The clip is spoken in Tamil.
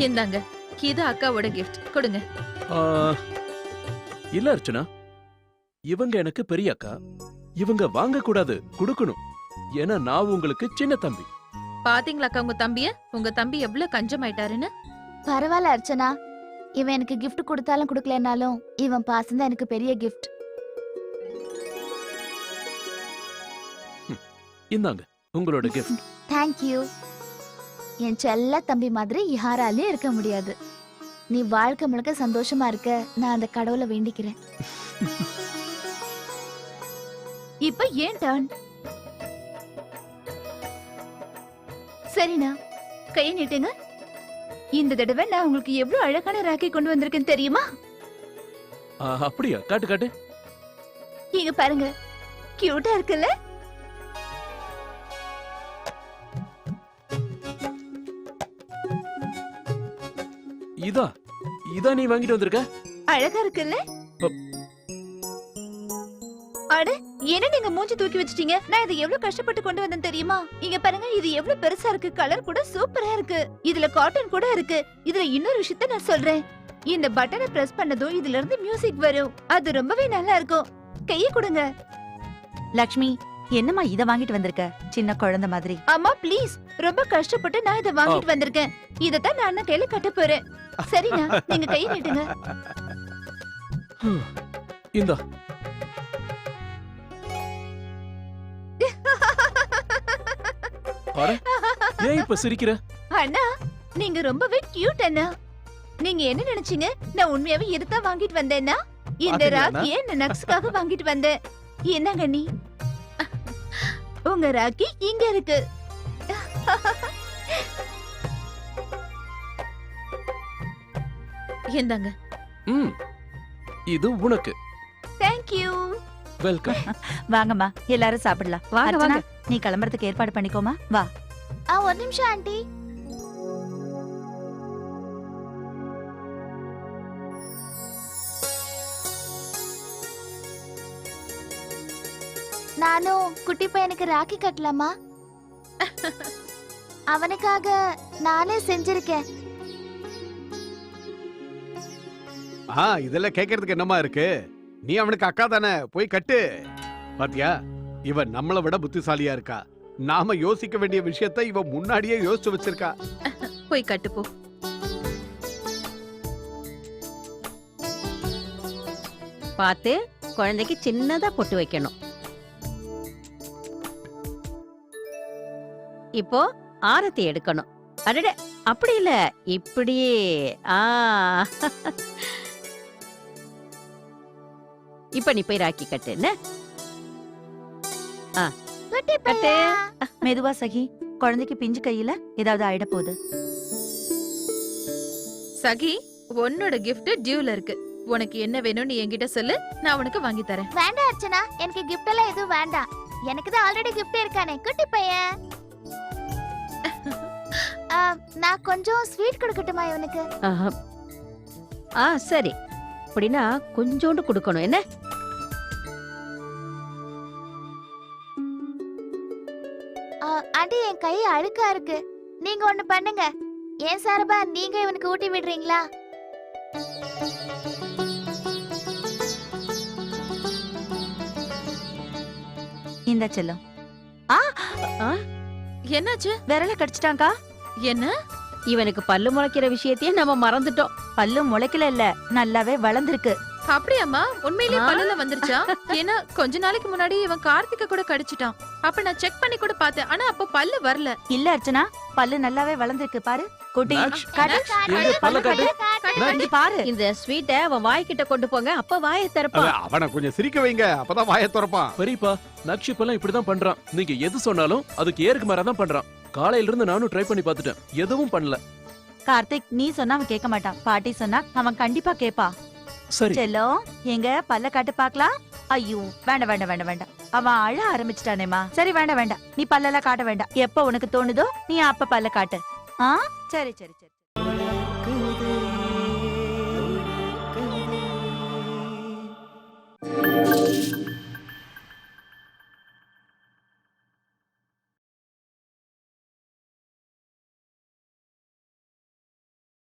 இந்தாங்க, இது அக்காவோட கிஃப்ட். கொடுங்க. ஆ, இல்ல அர்ச்சனா, இவங்க எனக்கு பெரிய அக்கா. இவங்க வாங்க கூடாது, கொடுக்கணும். ஏன்னா நான் உங்களுக்கு சின்ன தம்பி. பாத்தீங்களா அக்கா உங்க தம்பிய? உங்க தம்பி எவ்வளவு கஞ்சமாயிட்டாருன்னு. பரவாயில்ல அர்ச்சனா, இவன் எனக்கு கிஃப்ட் கொடுத்தாலும் கொடுக்கலனாலும் இவன் பாசம் தான் எனக்கு பெரிய கிஃப்ட். இந்தாங்க உங்களோட கிஃப்ட். தேங்க்யூ. என் செல்ல தம்பி மாதிரி யாராலையும் இருக்க முடியாது. நீ வாழ்க்கை முழுக்க சந்தோஷமா இருக்க நான் அந்த கடவுளை வேண்டிக்கிறேன். இப்ப ஏன் டர்ன்? சரிண்ணா, கையை நீட்டுங்க. இந்த தடவை நான் உங்களுக்கு எவ்வளவு அழகான ராக்கி கொண்டு வந்திருக்கேன் தெரியுமா? அப்படியா? காட்டு காட்டு. இங்க பாருங்க, கியூட்டா இருக்குல்ல? இதா இதா நீ வாங்கிட்டு வந்திருக்க? அழகா இருக்குல்ல? அட, என்ன நீங்க மூஞ்சி தூக்கி வச்சிட்டீங்க? நான் இதை எவ்வளவு கஷ்டப்பட்டு கொண்டு வந்தேன் தெரியுமா? இங்க பாருங்க, இது எவ்வளவு பெருசா இருக்கு. கலர் கூட சூப்பரா இருக்கு. இதுல காட்டன் கூட இருக்கு. இதுல இன்னொரு விஷயத்த நான் சொல்றேன். இந்த பட்டனை பிரஸ் பண்ணதும் இதுல இருந்து மியூசிக் வரும். அது ரொம்பவே நல்லா இருக்கும். கையை கொடுங்க. லக்ஷ்மி, என்னம்மா இத வாங்கிட்டு வந்திருக்க? சின்ன குழந்தை மாதிரி. அம்மா ப்ளீஸ், ரொம்ப கஷ்டப்பட்டு நான் இதை வாங்கிட்டு வந்திருக்கேன். இதத்தான் நான் அண்ணன் கையில கட்ட போறேன். சரிண்ணா, நீங்க கையை நீட்டுங்க. இந்தா. அட, ஏன் இப்ப சிரிக்கிற? அண்ணா, நீங்க ரொம்பவே கியூட் அண்ணா. நீங்க என்ன நினைச்சீங்க? நான் உண்மையாவே இதுதான் வாங்கிட்டு வந்தேன்னா? இந்த ராக்கியை நான் நக்ஸ்க்காக வாங்கிட்டு வந்தேன். என்னங்க நீ? உங்க ராக்கி இங்க இருக்கு. இந்தாங்க. இது உனக்கு. தேங்க்யூ. வெல்கம். வாங்கம்மா, எல்லாரும் சாப்பிடலாம். வாங்க அர்ச்சனா, வாங்க. நீ கிளம்புறதுக்கு ஏற்பாடு பண்ணிக்கோமா. வா. ஒரு நிமிஷம் ஆண்டி. நானும் குட்டி பையனுக்கு ராக்கி கட்டலாமா? அவனுக்காக நானே செஞ்சிருக்கேன். இதெல்லாம் கேட்கறதுக்கு என்னமா இருக்கு? நீ அவனுக்கு அக்கா தானே, போய் கட்டு. பாத்தியா, இவன் நம்மளை விட புத்திசாலியா இருக்கா. நாம யோசிக்க வேண்டிய விஷயத்தை இவன் முன்னாடியே யோசிச்சு வச்சிருக்கா. போய் கட்டு போ. பார்த்து குழந்தைக்கு சின்னதா பொட்டு வைக்கணும். இப்போ ஆரத்தி எடுக்கணும். அடட, அப்படி இல்ல, இப்படியே. இப்ப நீ போய் ராக்கி கட்டு. என்ன குட்டி கட்டு. பையா. மெதுவா சகி, குழந்தைக்கு பிஞ்சு கையில ஏதாவது ஆயிட போகுது. சகி, உன்னோட gift டியூல இருக்கு. உனக்கு என்ன வேணும்னு என்கிட்ட சொல்லு, நான் உனக்கு வாங்கி தரேன். வேண்டாம் அர்ச்சனா, எனக்கு gift எல்லாம் எதுவும் வேண்டாம். எனக்கு தான் ஆல்ரெடி gift இருக்கானே குட்டி பையன். நான் கொஞ்சம் ஸ்வீட் கொடுக்கட்டுமா இவனுக்கு? சரி, அப்படின்னா கொஞ்சோண்டு கொடுக்கணும். என்ன? ஆண்டி, என் கை அழுக்கா இருக்கு. நீங்க ஒண்ணு பண்ணுங்க, ஏன் சார்பா நீங்க இவனுக்கு ஊட்டி விடுறீங்களா? இந்த செல்லம். என்னாச்சு? விரல கடிச்சிட்டாங்கா. என்ன? இவனுக்கு பல்லு முளைக்கிற விஷயத்தையே நம்ம மறந்துட்டோம். பல்லு முளைக்கல இல்ல, நல்லாவே வளர்ந்துருக்கு. அப்படியாம்மா? உண்மையிலேயே பல்லுல வந்துருச்சா? ஏன்னா கொஞ்ச நாளைக்கு முன்னாடி இவன் கார்த்திகை கூட கடிச்சிட்டான். அப்ப நான் செக் பண்ணி கூட பார்த்தேன், ஆனா அப்ப பல்லு வரல. இல்ல அர்ச்சனா, பல்லு நல்லாவே வளர்ந்துருக்கு பாரு. குட்டி நாச், காட்டு. எங்க பல்ல காட்டு. இங்க பாரு. இந்த ஸ்வீட்டை அவன் வாய்க்கிட்ட கொண்டு போங்க, அப்ப வாயை திறப்பான். அவனை கொஞ்சம் சிரிக்க வைங்க, அப்பதான் வாயை திறப்பான். பெரியப்பா, நக்ஷிப்பெல்லாம் இப்படிதான் பண்றான். நீங்க எது சொன்னாலும் அதுக்கு ஏற்கு மாறாதான் பண்றான். காலையில இருந்து நானும் ட்ரை பண்ணி பார்த்துட்டேன், எதுவும் பண்ணல. கார்த்திக், நீ சொன்னா அவன் கேட்க மாட்டான். பாட்டி சொன்னா அவன் கண்டிப்பா கேப்பா. சரி. செல்லம், எங்க பல்ல காட்டு பாக்கலாம். ஐயோ, வேண்டாம் வேண்டாம் வேண்டாம் வேண்டாம். அவன் அழ ஆரம்பிச்சிட்டானேமா. சரி, வேண்டாம் வேண்டாம். நீ பல்லெல்லாம் காட்ட வேண்டாம். எப்ப உனக்கு தோணுதோ நீ அப்ப பல்ல காட்டு. சரி சரி சரி.